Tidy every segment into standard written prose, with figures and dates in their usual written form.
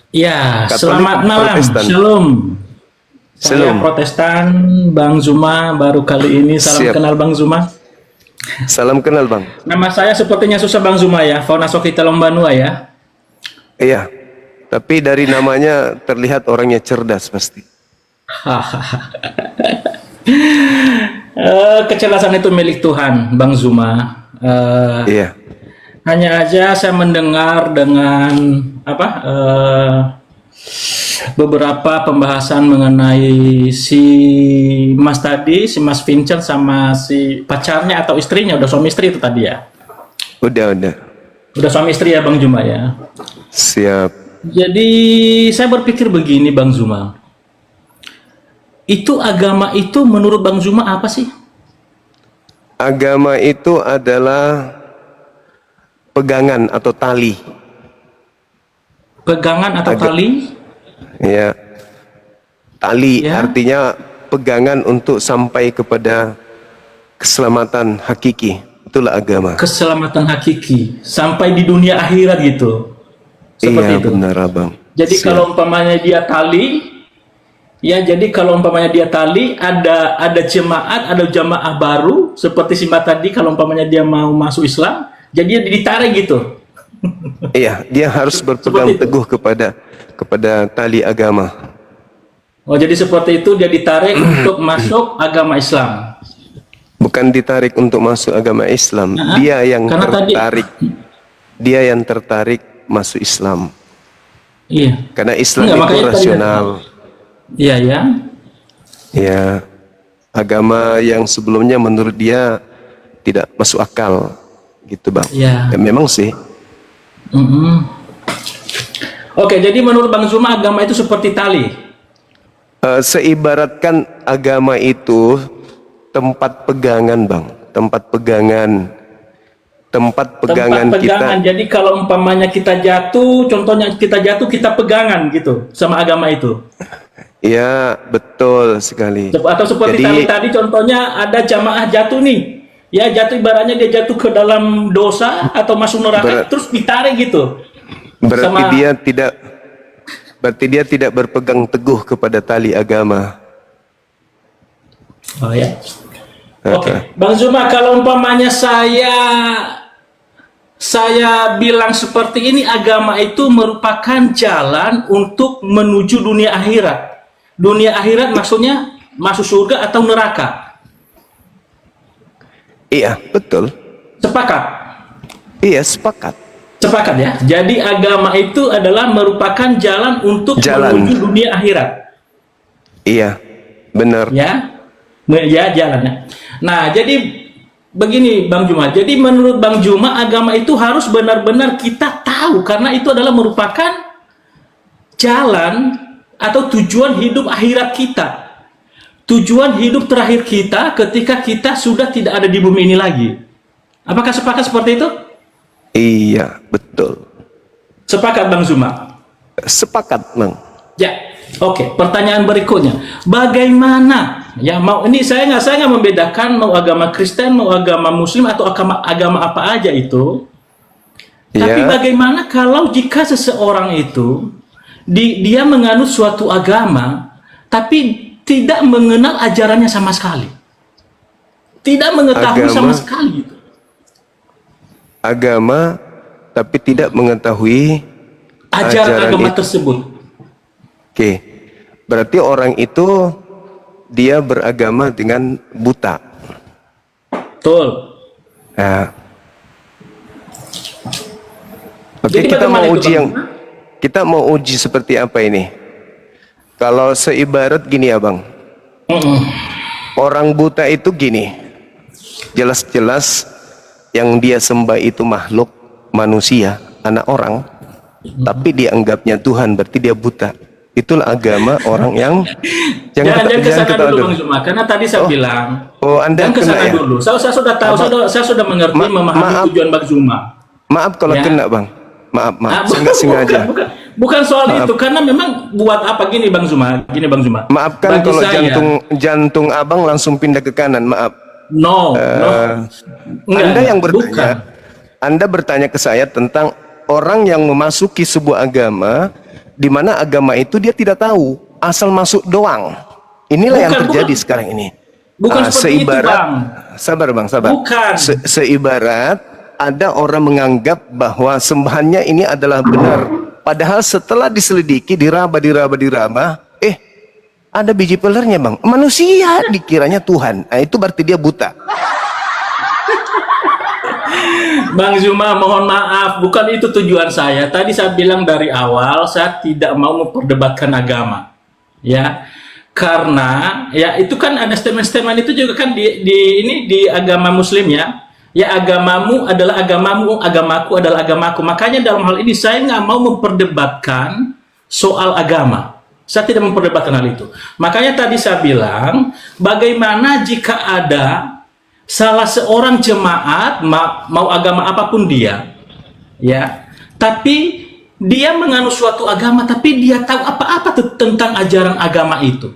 Ya, Katolik, selamat malam. Protestan. Shalom. Saya Shalom. Protestan, Bang Zuma baru kali ini. Salam Siap. kenal Bang Zuma. Salam kenal, Bang. Nama saya sepertinya susah Bang Zuma ya. Fauna Sokita Lombanua ya. Iya. Tapi dari namanya terlihat orangnya cerdas pasti. Kecerdasan itu milik Tuhan, Bang Zuma. Iya. Hanya aja saya mendengar dengan apa beberapa pembahasan mengenai si Mas tadi, si Mas Vincent sama si pacarnya atau istrinya, udah suami istri itu tadi ya. Udah. Udah suami istri ya Bang Zuma ya. Siap. Jadi saya berpikir begini Bang Zuma. Itu agama itu menurut Bang Zuma apa sih? Agama itu adalah pegangan atau tali. Pegangan atau tali? Ya. Tali Ya. artinya pegangan untuk sampai kepada keselamatan hakiki. Itulah agama. Keselamatan hakiki sampai di dunia akhirat gitu. Seperti Iya, itu. benar, Abang. Jadi Siap. kalau umpamanya dia tali, ya jadi kalau umpamanya dia tali, ada jemaah baru seperti si Mbak tadi kalau umpamanya dia mau masuk Islam, jadi dia ditarik gitu. Iya, dia harus berpegang Seperti itu. teguh kepada tali agama. Oh, jadi seperti itu dia ditarik untuk masuk agama Islam. Bukan ditarik untuk masuk agama Islam, Nah, dia yang karena tadi tertarik masuk Islam. iya. Karena Islam Enggak, itu makanya tadi- rasional. Iya ya. Ya, agama yang sebelumnya menurut dia tidak masuk akal, gitu, Bang. Iya. Ya, memang sih. Mm-mm. Oke, jadi menurut Bang Zuma agama itu seperti tali. Seibaratkan agama itu tempat pegangan, Bang. Tempat pegangan Tempat kita. pegangan. Jadi kalau umpamanya kita jatuh, contohnya kita jatuh, kita pegangan gitu sama agama itu. Ya, betul sekali. Atau seperti tali tadi contohnya ada jamaah jatuh nih. Ya jatuh ibaratnya dia jatuh ke dalam dosa atau masuk neraka terus ditarik gitu. Berarti Sama- dia tidak berpegang teguh kepada tali agama. Oh ya. Oke, Bang Zuma, kalau umpamanya saya bilang seperti ini, agama itu merupakan jalan untuk menuju dunia akhirat. Dunia akhirat maksudnya masuk surga atau neraka. Iya, betul. Sepakat? Iya, sepakat. Sepakat ya. Jadi agama itu adalah merupakan jalan untuk menuju dunia akhirat. Iya, benar. Ya, ya jalannya. Nah, jadi begini Bang Juma. Jadi menurut Bang Juma agama itu harus benar-benar kita tahu karena itu adalah merupakan jalan atau tujuan hidup akhirat kita. Tujuan hidup terakhir kita ketika kita sudah tidak ada di bumi ini lagi. Apakah sepakat seperti itu? Iya, betul. Sepakat Bang Zuma? Sepakat, Bang. Ya, oke. Pertanyaan berikutnya, bagaimana? Ya, mau ini saya nggak membedakan mau agama Kristen, mau agama Muslim atau agama apa aja itu. Tapi Iya. bagaimana kalau jika seseorang itu dia menganut suatu agama, tapi tidak mengenal ajarannya sama sekali, tidak mengetahui sama sekali. Agama, tapi tidak mengetahui Ajaran agama itu. tersebut. Oke, berarti orang itu dia beragama dengan buta. Betul. Nah. Oke, Jadi bagaimana itu, Bang? kita mau uji seperti apa ini? Kalau seibarat gini ya, Bang. Orang buta itu gini. Jelas-jelas yang dia sembah itu makhluk manusia, anak orang. Tapi dianggapnya Tuhan, berarti dia buta. Itulah agama orang yang jangan kesana dulu Bang Zuma, karena tadi saya bilang Anda jangan kesana kena ya? dulu. Saya sudah tahu, saya sudah mengerti, memahami tujuan Bang Zuma. Maaf kalau Ya. kena, Bang. Maaf. Saya nggak sengaja. Bukan soal itu, karena memang buat apa gini Bang Zuma? Gini Bang Zuma. Maafkan Bagi kalau saya, jantung abang langsung pindah ke kanan. Maaf. no. Anda yang bertanya. Bukan. Anda bertanya ke saya tentang orang yang memasuki sebuah agama di mana agama itu dia tidak tahu, asal masuk doang. Inilah yang terjadi sekarang ini. Bukan seperti itu, Bang. Sabar Bang, sabar. Bukan. Seibarat ada orang menganggap bahwa sembahannya ini adalah benar. Padahal setelah diselidiki, diraba, ada biji pelernya Bang. Manusia dikiranya Tuhan. Nah, itu berarti dia buta. Bang Zuma, mohon maaf, bukan itu tujuan saya. Tadi saya bilang dari awal, saya tidak mau memperdebatkan agama. Ya. Karena ya itu kan ada statement-statement itu juga kan di agama Muslim ya. Ya, agamamu adalah agamamu, agamaku adalah agamaku. Makanya dalam hal ini saya nggak mau memperdebatkan soal agama. Saya tidak memperdebatkan hal itu. Makanya tadi saya bilang, bagaimana jika ada salah seorang jemaat mau agama apapun dia, ya, tapi dia menganut suatu agama, tapi dia tahu apa-apa tentang ajaran agama itu.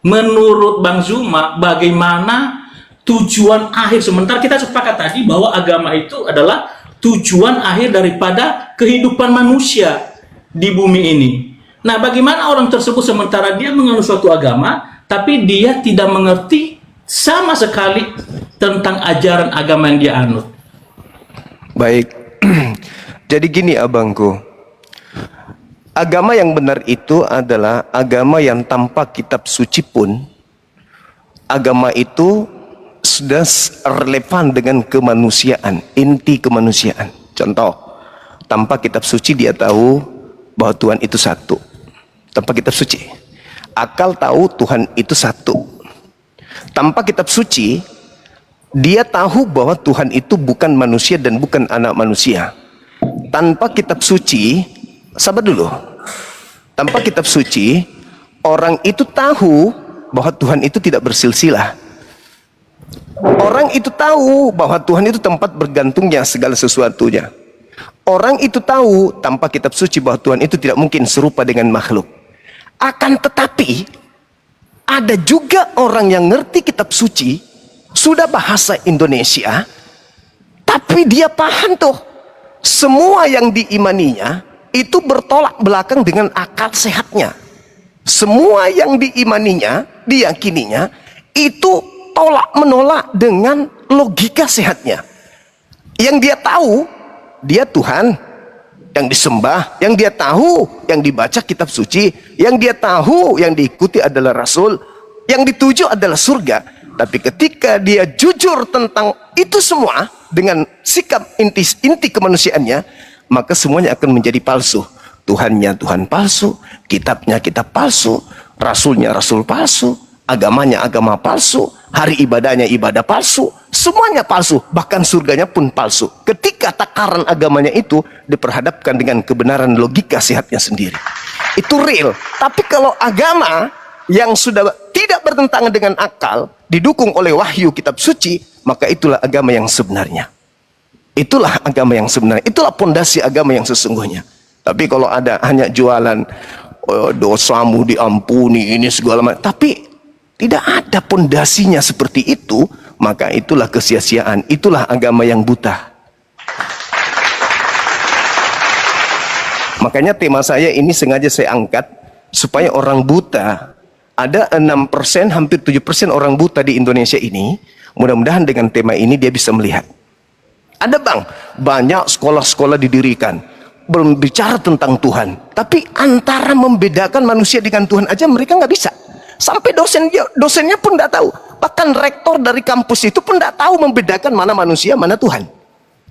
Menurut Bang Zuma, bagaimana tujuan akhir? Sementara kita sepakat tadi bahwa agama itu adalah tujuan akhir daripada kehidupan manusia di bumi ini. Nah, bagaimana orang tersebut sementara dia menganut suatu agama, tapi dia tidak mengerti sama sekali tentang ajaran agama yang dia anut? Baik. Jadi gini abangku. Agama yang benar itu adalah agama yang tanpa kitab suci pun agama itu sudah relevan dengan kemanusiaan, inti kemanusiaan. Contoh, tanpa kitab suci dia tahu bahwa Tuhan itu satu. Tanpa kitab suci. Akal tahu Tuhan itu satu. Tanpa kitab suci, dia tahu bahwa Tuhan itu bukan manusia dan bukan anak manusia. Tanpa kitab suci, sabar dulu. Tanpa kitab suci, orang itu tahu bahwa Tuhan itu tidak bersilsilah. Orang itu tahu bahwa Tuhan itu tempat bergantungnya segala sesuatunya. Orang itu tahu tanpa kitab suci bahwa Tuhan itu tidak mungkin serupa dengan makhluk. Akan tetapi, ada juga orang yang ngerti kitab suci, sudah bahasa Indonesia, tapi dia paham tuh, semua yang diimaninya itu bertolak belakang dengan akal sehatnya. Semua yang diimaninya, diyakininya, itu tolak menolak dengan logika sehatnya. Yang dia tahu, dia Tuhan yang disembah, yang dia tahu, yang dibaca kitab suci, yang dia tahu, yang diikuti adalah Rasul, yang dituju adalah surga. Tapi ketika dia jujur tentang itu semua dengan sikap inti kemanusiaannya, maka semuanya akan menjadi palsu. Tuhannya Tuhan palsu, kitabnya kitab palsu, rasulnya rasul palsu, agamanya agama palsu, hari ibadahnya ibadah palsu, semuanya palsu, bahkan surganya pun palsu. Ketika takaran agamanya itu diperhadapkan dengan kebenaran logika sehatnya sendiri, itu real. Tapi kalau agama yang sudah tidak bertentangan dengan akal, didukung oleh wahyu kitab suci, maka itulah agama yang sebenarnya. Itulah agama yang sebenarnya. Itulah pondasi agama yang sesungguhnya. Tapi kalau ada hanya jualan dosamu diampuni ini segala macam, tapi tidak ada pondasinya seperti itu, maka itulah kesia-siaan. Itulah agama yang buta. Makanya tema saya ini sengaja saya angkat supaya orang buta, ada 6%, hampir 7% orang buta di Indonesia ini, mudah-mudahan dengan tema ini dia bisa melihat. Ada bang, banyak sekolah-sekolah didirikan, belum bicara tentang Tuhan, tapi antara membedakan manusia dengan Tuhan aja mereka nggak bisa. Sampai dosennya pun nggak tahu, bahkan rektor dari kampus itu pun nggak tahu membedakan mana manusia, mana Tuhan.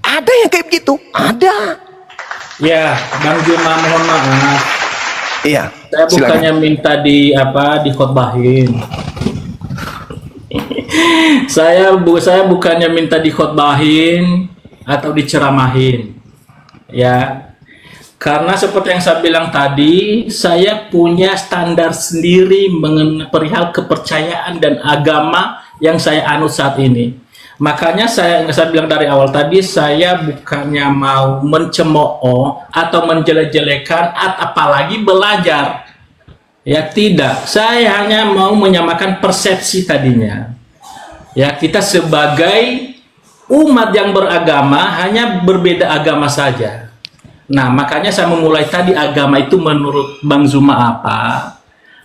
Ada yang kayak begitu, ada. Ya, Bang Juma, mohon maaf. Iya. Saya bukannya minta dikhotbahin. saya bukannya minta dikhotbahin atau diceramahin. Ya. Karena seperti yang saya bilang tadi, saya punya standar sendiri mengenai perihal kepercayaan dan agama yang saya anut saat ini. Makanya saya bilang dari awal tadi, saya bukannya mau mencemooh atau menjelek-jelekan apalagi belajar. Ya tidak, saya hanya mau menyamakan persepsi tadinya. Ya, kita sebagai umat yang beragama hanya berbeda agama saja. Nah, makanya saya memulai tadi agama itu menurut Bang Zuma apa.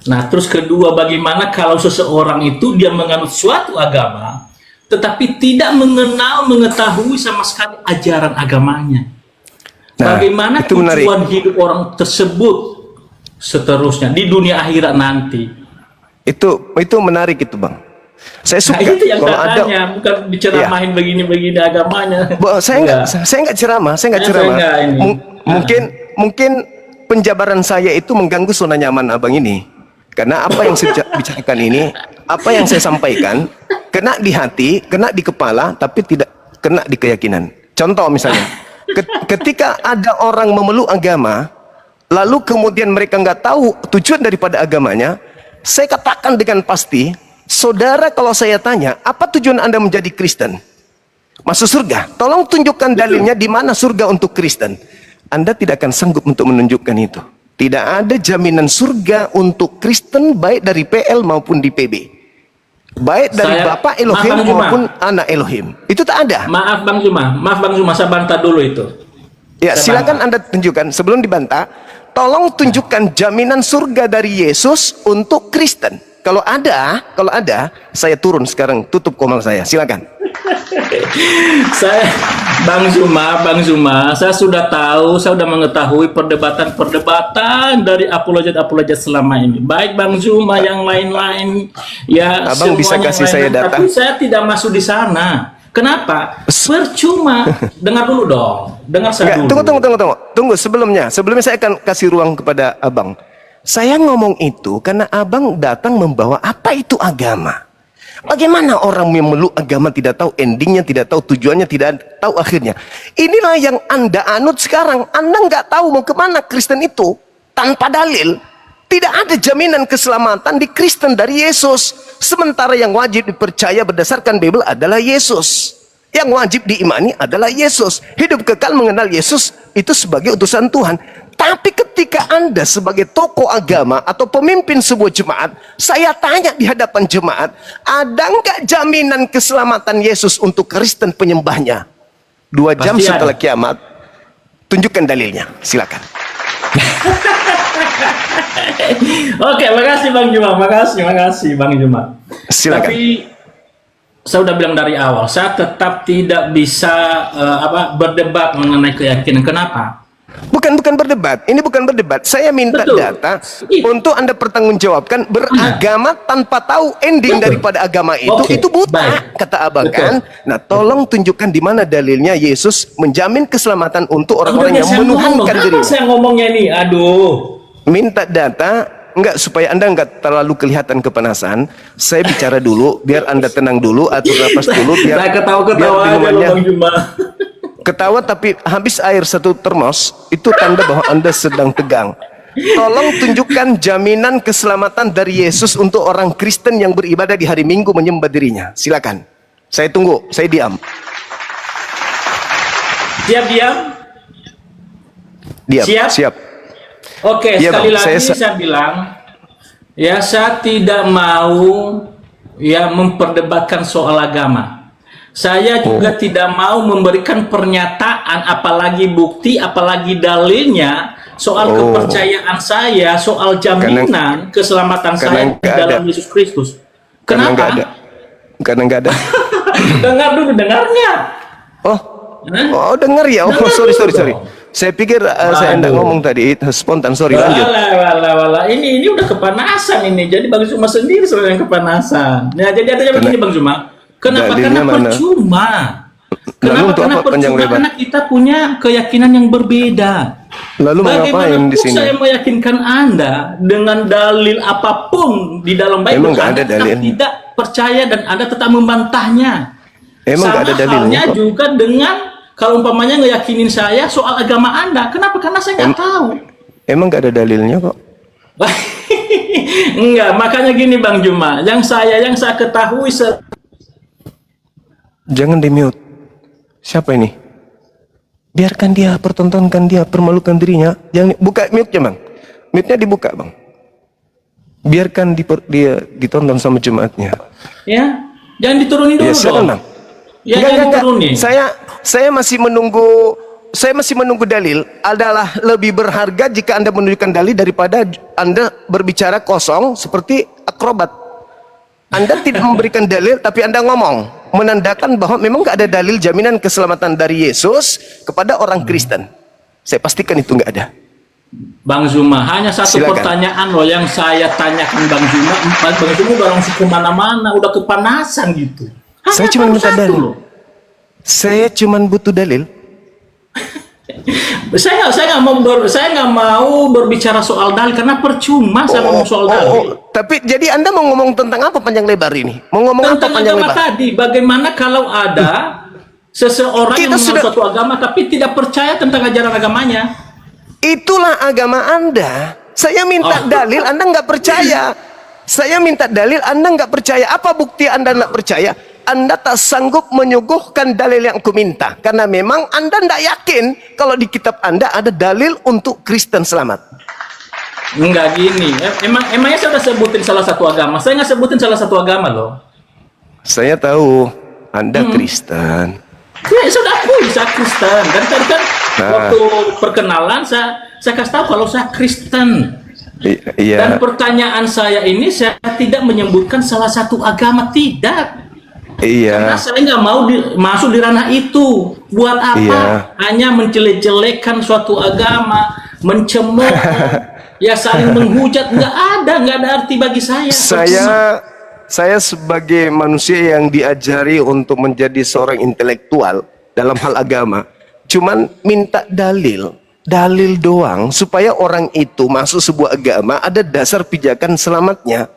Nah, terus kedua, bagaimana kalau seseorang itu dia menganut suatu agama, tetapi tidak mengetahui sama sekali ajaran agamanya. Nah, Bagaimana itu menarik. tujuan hidup orang tersebut seterusnya di dunia akhirat nanti. Itu menarik itu, Bang. Saya suka Nah, itu yang kalau ada. katanya, bukan diceramahin begini-begini agamanya. Saya nggak ceramah, saya nggak ceramah. Mungkin penjabaran saya itu mengganggu zona nyaman abang ini. Karena apa yang saya bicarakan ini, apa yang saya sampaikan, kena di hati, kena di kepala, tapi tidak kena di keyakinan. Contoh misalnya, ketika ada orang memeluk agama, lalu kemudian mereka nggak tahu tujuan daripada agamanya, saya katakan dengan pasti, saudara, kalau saya tanya, apa tujuan Anda menjadi Kristen? Masuk surga. Tolong tunjukkan dalilnya di mana surga untuk Kristen. Anda tidak akan sanggup untuk menunjukkan itu. Tidak ada jaminan surga untuk Kristen baik dari PL maupun di PB. Baik dari Bapak Elohim maupun anak Elohim. Itu tak ada. Maaf Bang Zuma, saya bantah dulu itu. Ya, silakan Anda tunjukkan sebelum dibantah. Tolong tunjukkan jaminan surga dari Yesus untuk Kristen. Kalau ada, saya turun sekarang, tutup komal saya. Silakan. Saya Bang Zuma, saya sudah tahu, saya sudah mengetahui perdebatan dari apologet selama ini. Baik Bang Zuma, yang lain-lain, ya. Abang bisa kasih saya data. Tapi saya tidak masuk di sana. Kenapa? Percuma. Dengar dulu dong. Dengar saya dulu. Tunggu. Sebelumnya saya akan kasih ruang kepada abang. Saya ngomong itu karena abang datang membawa apa itu agama. Bagaimana orang yang memeluk agama tidak tahu endingnya, tidak tahu tujuannya, tidak tahu akhirnya. Inilah yang Anda anut sekarang. Anda nggak tahu mau kemana Kristen itu tanpa dalil. Tidak ada jaminan keselamatan di Kristen dari Yesus. Sementara yang wajib dipercaya berdasarkan Bible adalah Yesus. Yang wajib diimani adalah Yesus. Hidup kekal mengenal Yesus itu sebagai utusan Tuhan. Tapi ketika Anda sebagai tokoh agama atau pemimpin sebuah jemaat, saya tanya di hadapan jemaat, ada nggak jaminan keselamatan Yesus untuk Kristen penyembahnya? 2 jam Pasti setelah ada. kiamat, tunjukkan dalilnya. Silakan. Oke, makasih Bang Juma. Silakan. Tapi saya sudah bilang dari awal, saya tetap tidak bisa berdebat mengenai keyakinan. Kenapa? Bukan berdebat. Ini bukan berdebat. Saya minta Betul. data Iya. untuk Anda pertanggungjawabkan. Beragama tanpa tahu ending Betul. daripada agama itu. Oke. Itu buta, Baik. kata abang Betul. kan. Nah, tolong tunjukkan di mana dalilnya Yesus menjamin keselamatan untuk orang-orang yang menuhankan dirinya. Saya ngomongnya nih, aduh. Minta data, enggak, supaya Anda enggak terlalu kelihatan kepanasan. Saya bicara dulu, biar Anda tenang dulu, atur napas dulu, biar Saya ketawa-ketawa aja loh minumannya Bang Juma. ketawa tapi habis air 1 termos, itu tanda bahwa Anda sedang tegang. Tolong tunjukkan jaminan keselamatan dari Yesus untuk orang Kristen yang beribadah di hari Minggu menyembah dirinya. Silakan. Saya tunggu, saya diam. Diam. Siap. Oke, Iya, sekali Bang. lagi saya bilang, ya saya tidak mau ya memperdebatkan soal agama. Saya juga tidak mau memberikan pernyataan, apalagi bukti, apalagi dalilnya soal kepercayaan saya, soal jaminan keselamatan saya di dalam Yesus Kristus. Kenapa? Karena nggak ada. Dengar dulu, dengarnya. Oh, dengar ya. Oh, sorry. Saya pikir saya hendak ngomong tadi spontan. Sorry, lanjut. Walah. Ini udah kepanasan ini. Jadi Bang Zuma sendiri yang kepanasan. Nah, jadi adanya begini Bang Zuma. Kenapa? Karena percuma. Karena percuma? Karena kita punya keyakinan yang berbeda. Lalu bagaimana di sini? Saya meyakinkan Anda dengan dalil apapun di dalam Bible, Emang Anda tetap tidak percaya dan Anda tetap membantahnya. Emang Sama ada dalilnya halnya juga dengan kalau umpamanya ngeyakinin saya soal agama Anda. Kenapa? Karena saya nggak tahu. Emang nggak ada dalilnya kok. Enggak, makanya gini Bang Juma, yang saya ketahui Jangan di-mute. Siapa ini? Biarkan dia, pertontonkan dia, permalukan dirinya. Jangan buka mute-nya, Bang. Mute-nya dibuka, Bang. Biarkan dia ditonton sama jemaatnya. ya, jangan diturunin dulu Ya, silakan, dong. Bang. Ya, jangan diturunin. Saya masih menunggu saya masih menunggu dalil adalah lebih berharga jika Anda menunjukkan dalil daripada Anda berbicara kosong seperti akrobat. Anda tidak memberikan dalil tapi Anda ngomong, menandakan bahwa memang nggak ada dalil jaminan keselamatan dari Yesus kepada orang Kristen. Saya pastikan itu nggak ada. Bang Zuma, hanya satu Silakan. pertanyaan loh yang saya tanyakan Bang Zuma. Bang Zuma udah langsung kemana-mana, udah kepanasan gitu. Saya Hanya cuma baru minta satu dalil. loh. Saya cuma butuh dalil. Saya nggak mau berbicara soal dalil karena percuma saya ngomong soal dalil. Tapi jadi Anda mau ngomong tentang apa panjang lebar ini? Mau ngomong apa Tentang panjang agama lebar? tadi, bagaimana kalau ada seseorang Kita yang mengenal sudah- suatu agama tapi tidak percaya tentang ajaran agamanya? Itulah agama Anda. Saya minta dalil, Anda nggak percaya. Saya minta dalil, Anda nggak percaya. Apa bukti Anda nggak percaya? Anda tak sanggup menyuguhkan dalil yang aku minta. Karena memang Anda nggak yakin kalau di kitab Anda ada dalil untuk Kristen selamat. Enggak gini. Emangnya saya udah sebutin salah satu agama? Saya nggak sebutin salah satu agama loh. Saya tahu Anda Kristen. Ya, sudah akui saya Kristen. Dan tadi kan waktu perkenalan saya kasih tahu kalau saya Kristen. Iya. Dan pertanyaan saya ini saya tidak menyebutkan salah satu agama, tidak. Karena Iya. saya nggak mau masuk di ranah itu. Buat apa? Iya. Hanya menjelek-jelekan suatu agama, mencemooh, ya saling menghujat. Nggak ada arti bagi saya. Saya sebagai manusia yang diajari untuk menjadi seorang intelektual dalam hal agama, cuman minta dalil doang supaya orang itu masuk sebuah agama ada dasar pijakan selamatnya.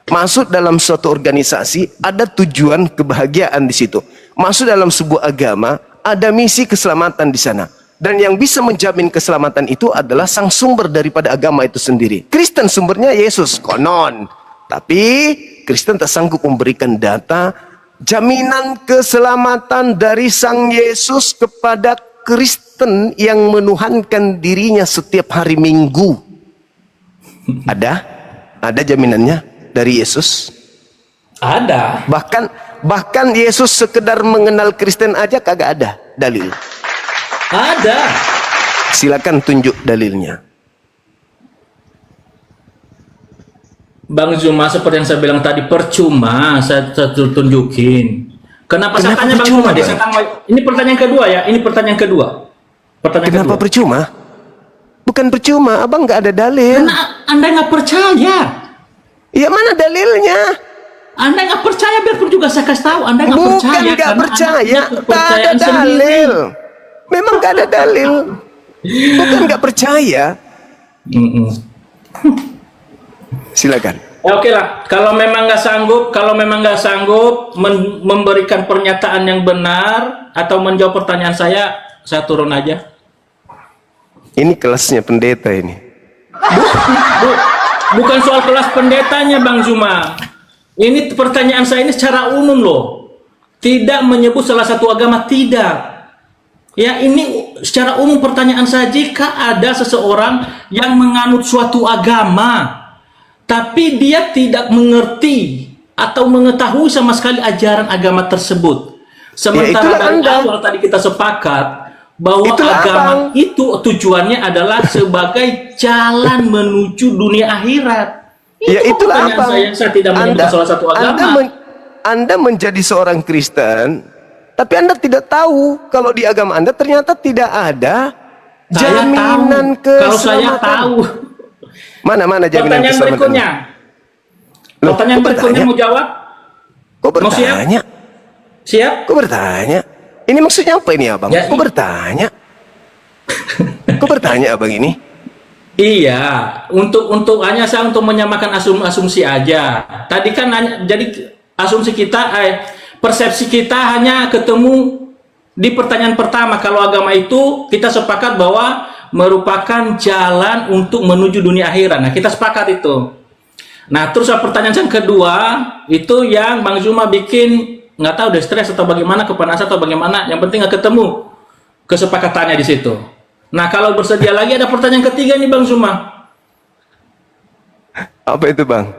Masuk dalam suatu organisasi ada tujuan kebahagiaan di situ. Masuk dalam sebuah agama ada misi keselamatan di sana. Dan yang bisa menjamin keselamatan itu adalah sang sumber daripada agama itu sendiri. Kristen sumbernya Yesus, konon. Tapi Kristen tak sanggup memberikan data jaminan keselamatan dari sang Yesus kepada Kristen yang menuhankan dirinya setiap hari Minggu. Ada jaminannya dari Yesus. Ada. Bahkan Yesus sekedar mengenal Kristen aja kagak ada dalil. Ada. Silakan tunjuk dalilnya. Bang Zuma, seperti yang saya bilang tadi, percuma saya tunjukin. Kenapa saya tanya Bang percuma, Zuma? Bang? Ini pertanyaan kedua ya. Ini pertanyaan kedua. Kenapa percuma? Bukan percuma, abang nggak ada dalil. Karena Anda nggak percaya. Ya mana dalilnya? Anda nggak percaya, biarpun juga saya kasih tahu Anda nggak percaya. Bukan nggak karena percaya, Anda punya tak ada kepercayaan sendiri. dalil. Memang nggak ada dalil. Bukan nggak percaya. Silakan. Ya, oke lah, kalau memang nggak sanggup memberikan pernyataan yang benar atau menjawab pertanyaan saya turun aja. Ini kelasnya pendeta ini. Bukan soal kelas pendetanya, Bang Zuma. Ini pertanyaan saya ini secara umum loh. Tidak menyebut salah satu agama, tidak. Ya, ini secara umum pertanyaan saya. Jika ada seseorang yang menganut suatu agama, tapi dia tidak mengerti atau mengetahui sama sekali ajaran agama tersebut. Sementara dari awal tadi kita sepakat bahwa agama itu tujuannya adalah sebagai jalan menuju dunia akhirat. Ya itulah apa? Saya tidak menyebut salah satu agama. Anda menjadi seorang Kristen, tapi Anda tidak tahu kalau di agama Anda ternyata tidak ada jaminan keselamatan. Kalau saya tahu. Mana jaminan Pertanyaan keselamatan? berikutnya. Pertanyaan berikutnya mau jawab? Kok bertanya? Siap? Kok bertanya? Ini maksudnya apa ini abang? Ya, Kok bertanya? Kok bertanya abang ini? Iya, untuk menyamakan asumsi aja. Tadi kan jadi asumsi kita, persepsi kita hanya ketemu di pertanyaan pertama. Kalau agama itu kita sepakat bahwa merupakan jalan untuk menuju dunia akhirat. Nah, kita sepakat itu. Nah, terus pertanyaan yang kedua itu yang Bang Zuma bikin nggak tahu deh stres atau bagaimana, kepanasan atau bagaimana. Yang penting nggak ketemu kesepakatannya di situ. Nah, kalau bersedia lagi ada pertanyaan ketiga nih Bang Zuma. Apa itu Bang?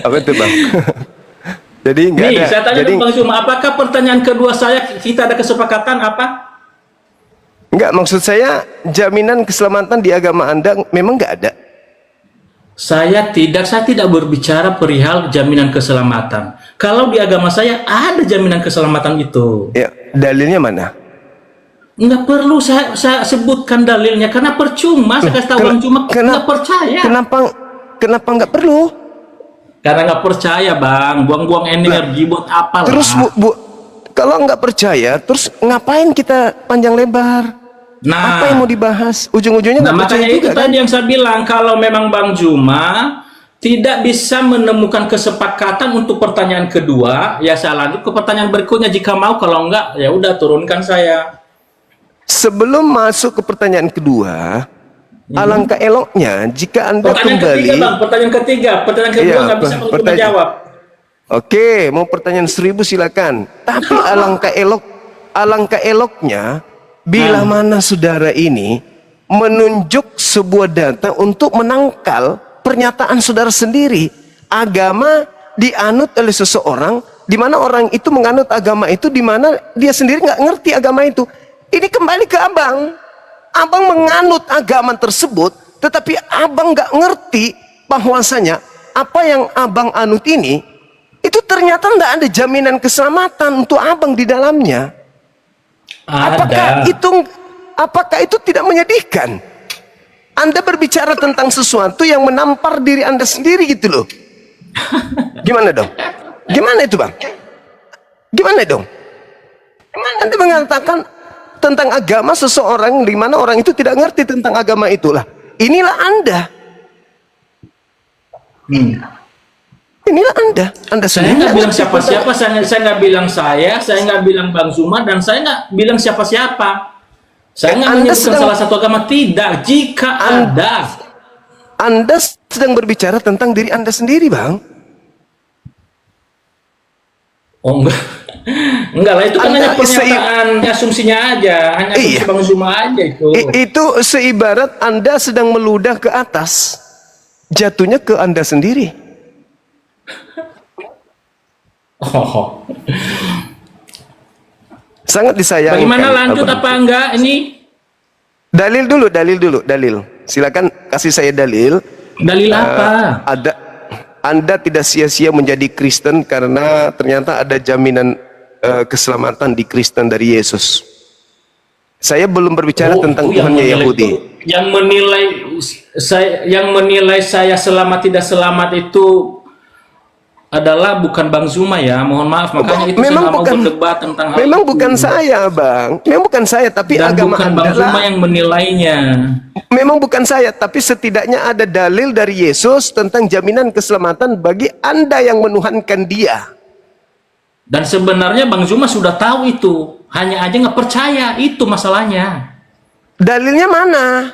Apa itu Bang? Jadi nggak ada. Saya tanya Bang Zuma, apakah pertanyaan kedua saya kita ada kesepakatan apa? Enggak, maksud saya jaminan keselamatan di agama Anda memang enggak ada. Saya tidak berbicara perihal jaminan keselamatan. Kalau di agama saya ada jaminan keselamatan itu. Ya, dalilnya mana? Nggak perlu saya sebutkan dalilnya karena percuma. Saya kasih tahu Bang Juma nggak percaya. Kenapa nggak perlu? Karena nggak percaya, Bang. Buang-buang energi buat apa lah? Terus kalau nggak percaya, terus ngapain kita panjang lebar? Nah, apa yang mau dibahas? Ujung-ujungnya nggak percaya makanya itu juga, kan? tadi yang saya bilang, kalau memang Bang Juma tidak bisa menemukan kesepakatan untuk pertanyaan kedua, ya saya lanjut ke pertanyaan berikutnya jika mau. Kalau enggak, ya udah turunkan saya. Sebelum masuk ke pertanyaan kedua, alangkah eloknya jika Anda Pertanyaan kembali. ketiga, Bang. Pertanyaan kedua Iya, nggak bisa untuk menjawab. Oke, mau pertanyaan 1000 silakan. Tapi alangkah eloknya bila mana saudara ini menunjuk sebuah data untuk menangkal pernyataan saudara sendiri. Agama dianut oleh seseorang, di mana orang itu menganut agama itu, di mana dia sendiri nggak ngerti agama itu. Ini kembali ke abang. Abang menganut agama tersebut, tetapi abang nggak ngerti bahwasanya apa yang abang anut ini itu ternyata nggak ada jaminan keselamatan untuk abang di dalamnya. Ada. Apakah itu tidak menyedihkan? Anda berbicara tentang sesuatu yang menampar diri Anda sendiri gitu loh. Gimana dong? Gimana itu, Bang? Gimana dong? Gimana Anda mengatakan tentang agama seseorang di mana orang itu tidak ngerti tentang agama itulah? Inilah Anda. Inilah Anda. Anda Saya sendiri nggak bilang siapa-siapa, saya nggak bilang saya nggak bilang Bang Zuma, dan saya nggak bilang siapa-siapa. Saya nggak menyebutkan salah satu agama, tidak. Jika Anda sedang berbicara tentang diri Anda sendiri, Bang. Oh enggak, enggak lah, itu kan hanya pernyataan, asumsinya aja, hanya asumsi Bang Zuma aja itu. Itu seibarat Anda sedang meludah ke atas, jatuhnya ke Anda sendiri. Oh. Sangat disayangkan. Bagaimana lanjut apa enggak ini? Dalil dulu. Silakan kasih saya dalil. Dalil apa? Anda tidak sia-sia menjadi Kristen karena ternyata ada jaminan keselamatan di Kristen dari Yesus. Saya belum berbicara tentang Tuhannya Yahudi. Yang menilai saya selamat tidak selamat itu adalah bukan Bang Zuma ya, mohon maaf, makanya itu saya nggak mau berdebat tentang hal memang itu. Bukan saya, Bang. Memang bukan saya, tapi dan agama bukan Anda Bang Zuma yang menilainya. Memang bukan saya, tapi setidaknya ada dalil dari Yesus tentang jaminan keselamatan bagi Anda yang menuhankan Dia. Dan sebenarnya Bang Zuma sudah tahu itu, hanya aja nggak percaya, itu masalahnya. Dalilnya mana?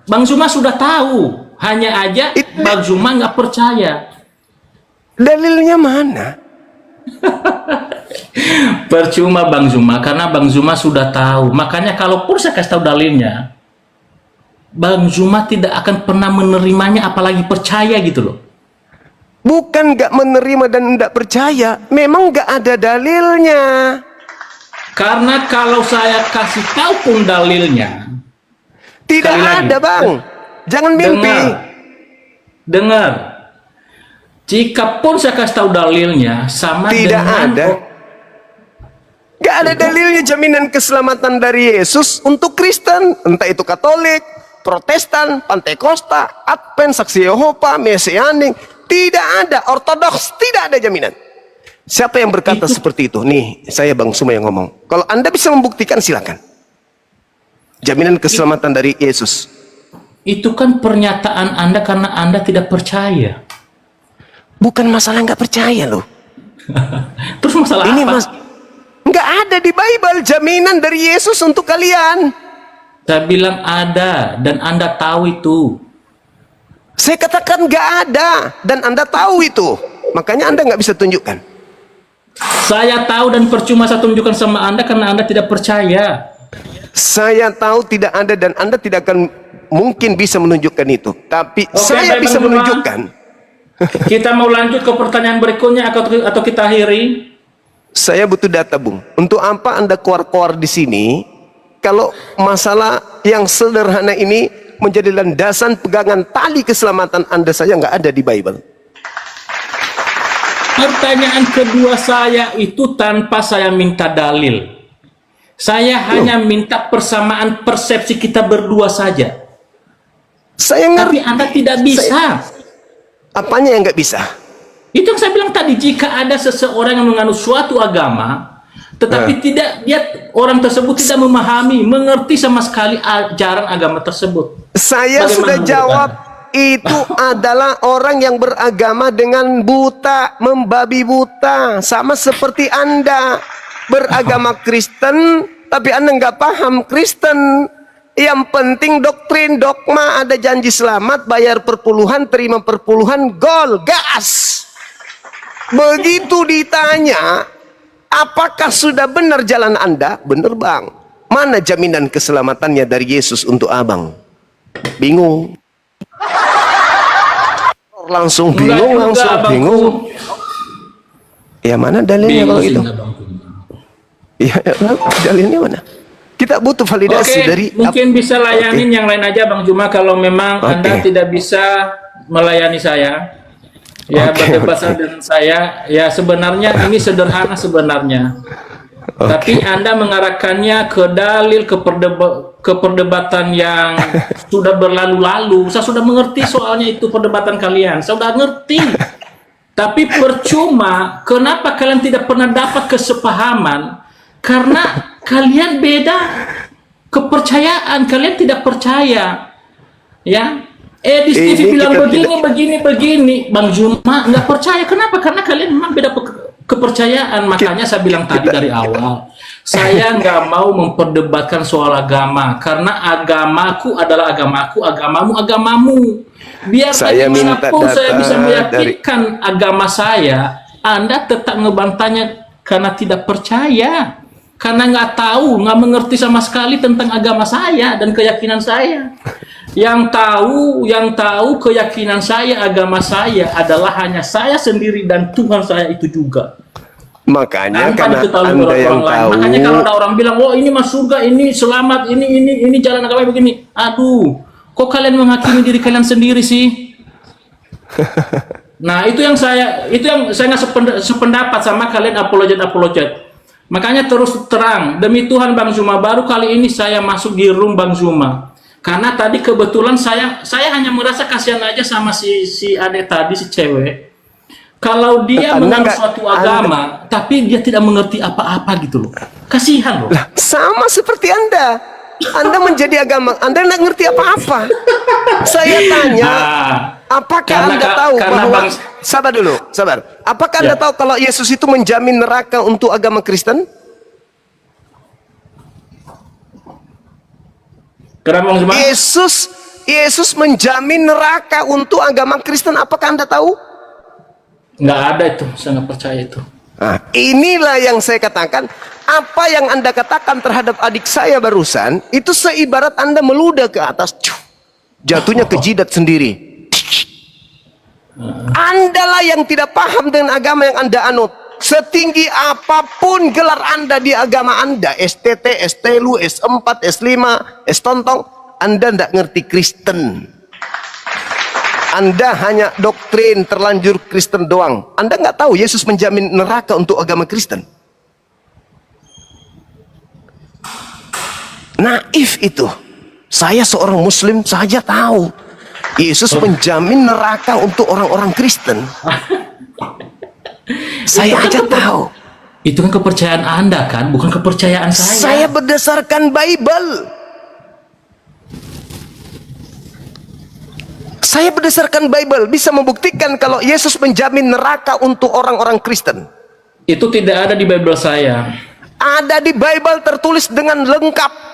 Bang Zuma sudah tahu, hanya aja Bang Zuma nggak percaya. Dalilnya mana? Percuma Bang Zuma, karena Bang Zuma sudah tahu. Makanya kalaupun saya kasih tahu dalilnya, Bang Zuma tidak akan pernah menerimanya, apalagi percaya gitu loh. Bukan nggak menerima dan nggak percaya, memang nggak ada dalilnya. Karena kalau saya kasih tahu pun dalilnya, tidak ada, Bang. Jangan mimpi. Dengar. Jika pun saya kasih tahu dalilnya, sama tidak dengan ada. Gak ada dalilnya jaminan keselamatan dari Yesus untuk Kristen, entah itu Katolik, Protestan, Pantekosta, Advent, Saksi Yehova, Mesianik. Tidak ada. Ortodoks tidak ada jaminan. Siapa yang berkata seperti itu? Nih, saya Bang Zuma yang ngomong. Kalau Anda bisa membuktikan, silakan. Jaminan keselamatan dari Yesus. Itu kan pernyataan Anda karena Anda tidak percaya. Bukan masalah nggak percaya loh. Terus masalah ini apa? Nggak ada di Bible jaminan dari Yesus untuk kalian. Saya bilang ada, dan Anda tahu itu. Saya katakan nggak ada, dan Anda tahu itu. Makanya Anda nggak bisa tunjukkan. Saya tahu, dan percuma saya tunjukkan sama Anda karena Anda tidak percaya. Saya tahu tidak ada, dan Anda tidak akan mungkin bisa menunjukkan itu. Tapi saya bisa menunjukkan. Kita mau lanjut ke pertanyaan berikutnya atau kita akhiri? Saya butuh data, Bung. Untuk apa Anda keluar-keluar di sini kalau masalah yang sederhana ini menjadi landasan pegangan tali keselamatan Anda saja nggak ada di Bible. Pertanyaan kedua saya itu tanpa saya minta dalil. Saya hanya minta persamaan persepsi kita berdua saja. Saya Tapi ngerti. Anda tidak bisa. Apanya yang nggak bisa? Itu yang saya bilang tadi, jika ada seseorang yang menganut suatu agama, tetapi tidak, orang tersebut tidak memahami, mengerti sama sekali ajaran agama tersebut. Saya Bagaimana sudah menurut jawab, Anda? itu adalah orang yang beragama dengan buta, membabi buta, sama seperti Anda beragama Kristen, tapi Anda nggak paham Kristen. Yang penting doktrin, dogma, ada janji selamat, bayar perpuluhan, terima perpuluhan, gol, gas. Begitu ditanya, apakah sudah benar jalan Anda? Benar bang. Mana jaminan keselamatannya dari Yesus untuk abang? Bingung. Langsung bingung, langsung bingung. Ya mana dalilnya kalau itu? Ya, dalilnya mana? Kita butuh validasi dari. Mungkin bisa layanin yang lain aja Bang Juma kalau memang Anda tidak bisa melayani saya. Ya, berdebat dengan saya. Ya, sebenarnya ini sederhana sebenarnya. Tapi Anda mengarahkannya ke dalil, ke perdebatan yang sudah berlalu-lalu. Saya sudah mengerti soalnya itu perdebatan kalian. Saya sudah ngerti. Tapi percuma, kenapa kalian tidak pernah dapat kesepahaman? Karena kalian beda kepercayaan, kalian tidak percaya. Ya. Di TV bilang begini, Bang Juma nggak percaya. Kenapa? Karena kalian memang beda kepercayaan. Makanya saya bilang tadi dari awal, saya nggak mau memperdebatkan soal agama, karena agamaku adalah agamaku, agamamu agamamu. Biar saya bagaimanapun saya bisa meyakinkan agama saya, Anda tetap ngebantahnya karena tidak percaya. Karena nggak tahu, nggak mengerti sama sekali tentang agama saya dan keyakinan saya. Yang tahu keyakinan saya, agama saya adalah hanya saya sendiri dan Tuhan saya itu juga. Makanya tanpa karena Anda yang tahu. Makanya kalau ada orang bilang, "Oh, ini masuk surga, ini selamat, ini jalan agama begini." Aduh, kok kalian menghakimi diri kalian sendiri sih? Nah, itu yang saya nggak sependapat sama kalian apologet. Makanya terus terang, demi Tuhan Bang Zuma, baru kali ini saya masuk di room Bang Zuma. Karena tadi kebetulan saya hanya merasa kasihan aja sama si adek tadi, si cewek. Kalau dia menganut suatu agama, tapi dia tidak mengerti apa-apa gitu loh. Kasihan loh. Sama seperti Anda. Anda menjadi agama, Anda nggak ngerti apa-apa. Saya tanya, apakah Anda tahu bahwa... Sabar dulu, sabar. Apakah Anda tahu kalau Yesus itu menjamin neraka untuk agama Kristen? Yesus menjamin neraka untuk agama Kristen. Apakah Anda tahu? Nggak ada itu, saya nggak percaya itu. Nah, inilah yang saya katakan. Apa yang Anda katakan terhadap adik saya barusan, itu seibarat Anda meludah ke atas, jatuhnya ke jidat sendiri. Andalah yang tidak paham dengan agama yang Anda anut. Setinggi apapun gelar Anda di agama Anda, STT, STLU, S4, S5, S-tontong, Anda tidak ngerti Kristen. Anda hanya doktrin terlanjur Kristen doang. Anda nggak tahu Yesus menjamin neraka untuk agama Kristen. Naif itu. Saya seorang Muslim saja tahu Yesus menjamin neraka untuk orang-orang Kristen. Saya aja tahu. Itu kan kepercayaan Anda kan, bukan kepercayaan saya. Saya berdasarkan Bible. Saya berdasarkan Bible bisa membuktikan kalau Yesus menjamin neraka untuk orang-orang Kristen. Itu tidak ada di Bible saya. Ada di Bible tertulis dengan lengkap.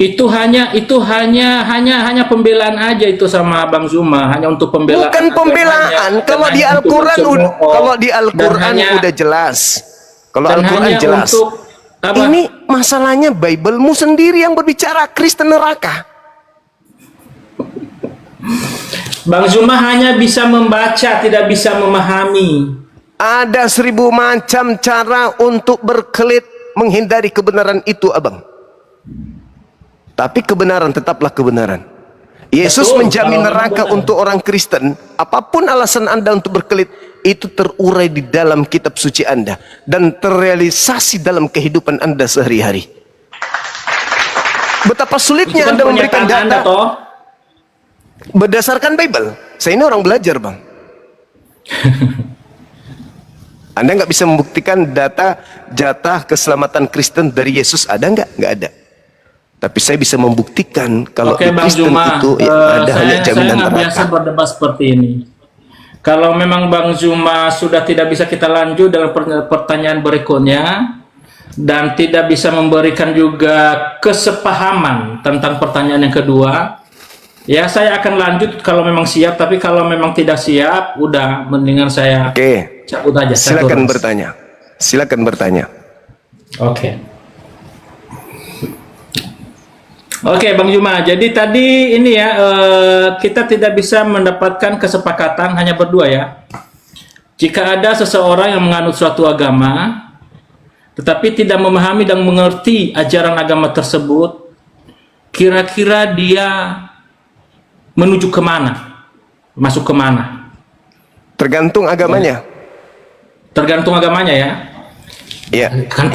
Itu hanya pembelaan aja itu sama Bang Zuma, hanya untuk pembelaan. Bukan pembelaan. Kalau di Al-Qur'an udah jelas. Kalau Al-Qur'an jelas. Ini masalahnya Bible-mu sendiri yang berbicara Kristen neraka. Bang Zuma hanya bisa membaca, tidak bisa memahami. Ada 1000 macam cara untuk berkelit menghindari kebenaran itu, abang. Tapi kebenaran tetaplah kebenaran. Yesus Betul, menjamin kalau memang neraka benar. untuk orang Kristen. Apapun alasan Anda untuk berkelit, itu terurai di dalam kitab suci Anda dan terrealisasi dalam kehidupan Anda sehari-hari. Betapa Itu sulitnya kan Anda memberikan pernyataan Anda, data toh. berdasarkan Bible. Saya ini orang belajar, Bang. Anda nggak bisa membuktikan data jatah keselamatan Kristen dari Yesus ada nggak? Nggak ada. Tapi saya bisa membuktikan kalau Oke, di Bang Kristen Juma, itu ya, ada hanya saya jaminan nggak biasa neraka. berdebat seperti ini. Kalau memang Bang Juma sudah tidak bisa kita lanjut dalam pertanyaan berikutnya dan tidak bisa memberikan juga kesepahaman tentang pertanyaan yang kedua, ya saya akan lanjut kalau memang siap. Tapi kalau memang tidak siap, udah mendingan saya Oke, cabut aja. saya silakan turun. bertanya. Silakan bertanya. Oke. Oke, Bang Juma. Jadi tadi ini ya, kita tidak bisa mendapatkan kesepakatan hanya berdua ya. Jika ada seseorang yang menganut suatu agama, tetapi tidak memahami dan mengerti ajaran agama tersebut, kira-kira dia menuju kemana? Masuk kemana? Tergantung agamanya. Tergantung agamanya ya. Ya. Kan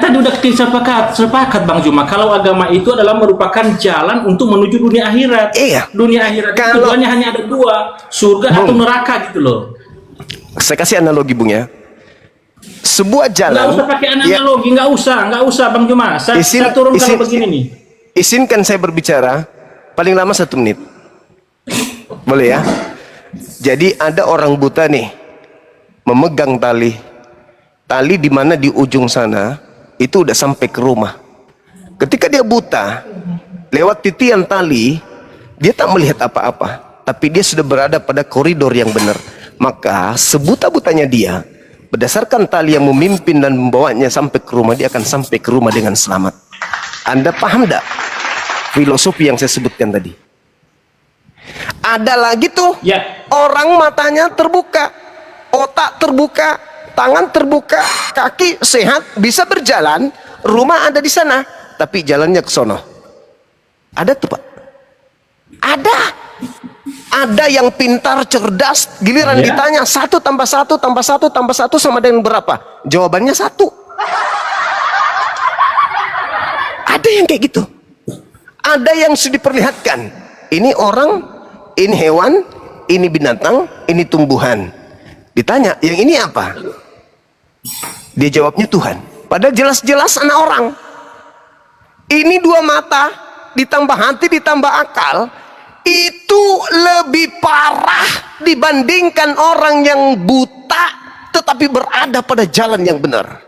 tadi udah kita sepakat Bang Juma, kalau agama itu adalah merupakan jalan untuk menuju dunia akhirat. Iya. Dunia akhirat itu Kalau- tujuannya hanya ada dua, surga atau neraka gitu loh. Saya kasih analogi, Bung ya. Sebuah jalan. Nggak usah pakai Ya, analogi, nggak usah Bang Juma. Saya turun kalau begini nih. Izinkan saya berbicara paling lama 1 menit. Boleh ya? Jadi ada orang buta nih memegang tali di mana di ujung sana itu udah sampai ke rumah. Ketika dia buta, lewat titian tali, dia tak melihat apa-apa, tapi dia sudah berada pada koridor yang benar. Maka sebuta-butanya dia, berdasarkan tali yang memimpin dan membawanya sampai ke rumah, dia akan sampai ke rumah dengan selamat. Anda paham tak filosofi yang saya sebutkan tadi? Ada lagi tuh Ya. orang matanya terbuka, otak terbuka, tangan terbuka, kaki sehat, bisa berjalan, rumah ada di sana, tapi jalannya ke sono. Ada tuh, Pak. Ada yang pintar, cerdas, giliran Ya. ditanya 1 tambah 1 tambah 1 tambah 1 sama dengan berapa? Jawabannya 1. Ada yang kayak gitu. Ada yang sudah diperlihatkan. Ini orang, ini hewan, ini binatang, ini tumbuhan. Ditanya, yang ini apa? Dia jawabnya Tuhan. Padahal jelas-jelas anak orang. Ini 2 mata, ditambah hati, ditambah akal. Itu lebih parah dibandingkan orang yang buta, tetapi berada pada jalan yang benar.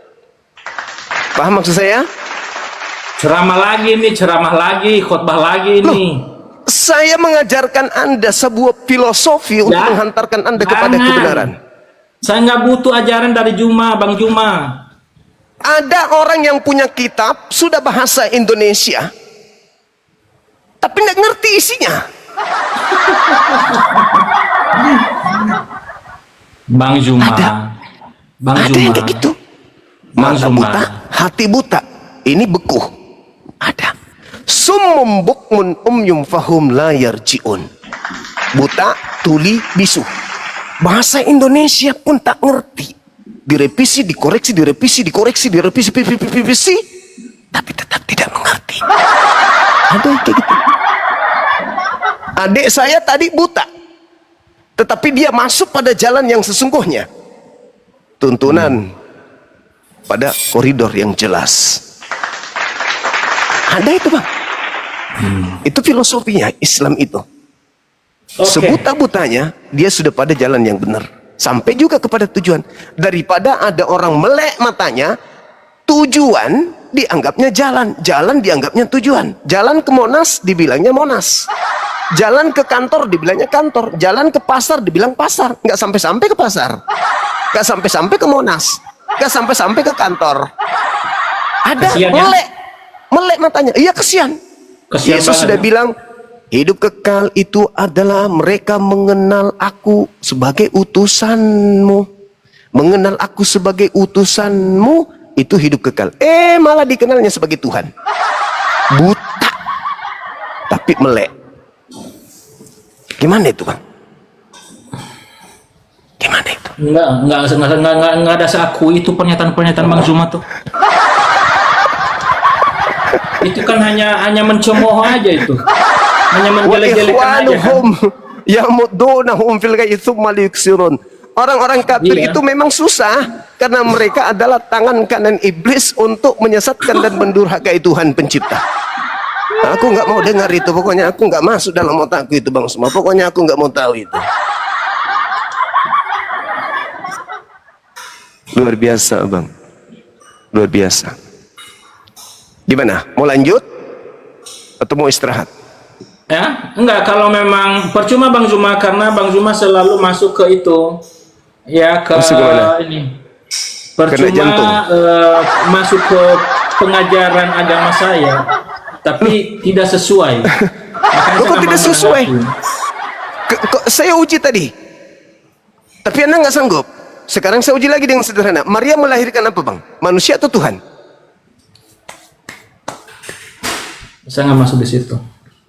Paham maksud saya? Ceramah lagi, khotbah lagi Loh, nih. Saya mengajarkan Anda sebuah filosofi untuk Ya, menghantarkan Anda kepada jangan. kebenaran. Saya nggak butuh ajaran dari Bang Juma. Ada orang yang punya kitab sudah bahasa Indonesia, tapi nggak ngerti isinya. Bang Juma. Ada. Bang Ada Juma. yang kayak gitu. Bang Mata Juma. buta, hati buta. Ini beku. Ada. Summum bukmun umyum fahum la yarji'un. Buta, tuli, bisu. Bahasa Indonesia pun tak ngerti. Direvisi, dikoreksi, direvisi, dikoreksi, direvisi, tapi tetap tidak mengerti. Ada yang kayak gitu. Adik saya tadi buta, tetapi dia masuk pada jalan yang sesungguhnya. Tuntunan pada koridor yang jelas. Ada itu, Bang. Itu filosofinya Islam itu. Oke. Sebuta-butanya dia sudah pada jalan yang benar, sampai juga kepada tujuan. Daripada ada orang melek matanya, tujuan dianggapnya jalan, jalan dianggapnya tujuan. Jalan ke Monas dibilangnya Monas, jalan ke kantor dibilangnya kantor, jalan ke pasar dibilang pasar. Nggak sampai-sampai ke pasar, nggak sampai-sampai ke Monas, nggak sampai-sampai ke kantor. Ada Kesian ya? melek matanya. Iya, kesian. Kesian Yesus banget sudah ya. bilang, hidup kekal itu adalah mereka mengenal aku sebagai utusanmu. Mengenal aku sebagai utusanmu, itu hidup kekal. Malah dikenalnya sebagai Tuhan. Buta. tapi melek. Gimana itu Bang? Gimana itu? Enggak ada seaku itu pernyataan-pernyataan Bang Zuma tuh. Itu kan hanya mencemooh aja itu. Hanya menjelek-jelekan aja kan. Yamudunahum fil ghayyi tsumma liyuksirun. Orang-orang kafir Iya. itu memang susah karena mereka adalah tangan kanan iblis untuk menyesatkan dan mendurhakai Tuhan pencipta. Aku nggak mau dengar itu, pokoknya aku nggak masuk dalam otakku itu Bang Zuma. Pokoknya aku nggak mau tahu itu. Luar biasa Bang, luar biasa. Gimana? Mau lanjut atau mau istirahat? Ya, enggak, kalau memang percuma Bang Zuma, karena Bang Zuma selalu masuk ke itu. Ya, ke Masuk ke mana? ini. Kena jantung. Percuma masuk ke pengajaran agama saya, tapi tidak sesuai. Makanya Kok saya nggak tidak mau sesuai? menanggapi. Kok saya uji tadi, tapi Anda nggak sanggup. Sekarang saya uji lagi dengan sederhana. Maria melahirkan apa Bang? Manusia atau Tuhan? Saya nggak masuk di situ.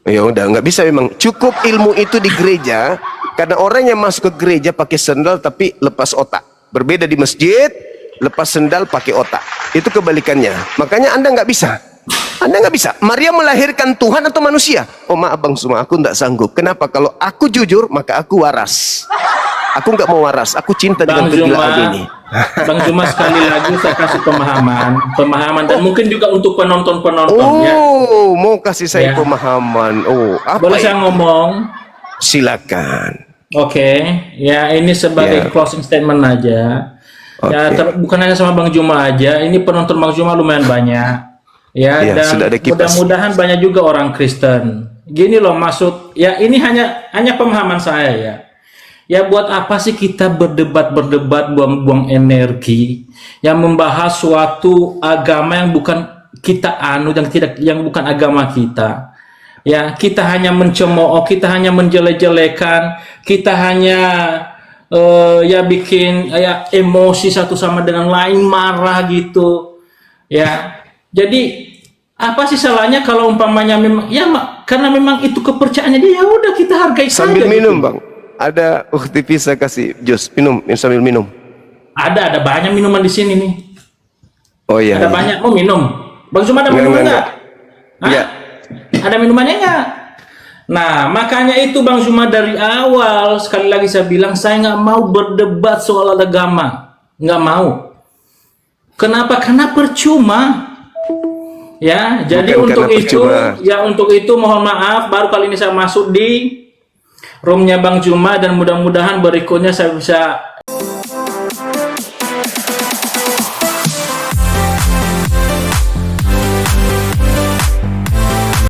Ya udah, nggak bisa memang. Cukup ilmu itu di gereja, karena orang yang masuk ke gereja pakai sendal tapi lepas otak. Berbeda di masjid, lepas sendal pakai otak. Itu kebalikannya. Makanya Anda nggak bisa. Anda nggak bisa. Maria melahirkan Tuhan atau manusia? Oh maaf Bang Zuma, aku nggak sanggup. Kenapa? Kalau aku jujur, maka aku waras. Aku nggak mau waras. Aku cinta dengan kegilaan ini. Bang Zuma, sekali lagi saya kasih pemahaman dan mungkin juga untuk penonton-penonton ya. Oh, mau kasih saya Ya. pemahaman. Oh, apa Boleh saya itu? ngomong? Silakan. Oke, ya ini sebagai Ya. closing statement aja. Ya, Oke. bukan hanya sama Bang Zuma aja. Ini penonton Bang Zuma lumayan banyak. Ya, Ya, dan sudah ada kipas. mudah-mudahan banyak juga orang Kristen. Gini loh maksud, ya ini hanya pemahaman saya ya. Ya buat apa sih kita berdebat, buang-buang energi yang membahas suatu agama yang bukan kita anut, yang bukan agama kita. Ya, kita hanya mencemooh, kita hanya menjelek-jelekan, kita hanya ya bikin ya emosi satu sama dengan lain, marah gitu. Ya. Jadi apa sih salahnya kalau umpamanya memang ya karena memang itu kepercayaannya dia, ya udah kita hargai Sambil saja minum gitu. Bang. Ada ukti bisa kasih jus. Minum sambil minum. Ada banyak minuman di sini nih. Oh iya. Ada iya. banyak. Mau minum? Bang Zuma ada minuman enggak. nggak? Hah? Iya. Ada minumannya nggak? Nah, makanya itu Bang Zuma dari awal sekali lagi saya bilang saya nggak mau berdebat soal agama, nggak mau. Kenapa? Karena percuma. Ya, jadi Bukan untuk karena itu, percuma. ya untuk itu mohon maaf baru kali ini saya masuk di roomnya Bang Zuma dan mudah-mudahan berikutnya saya bisa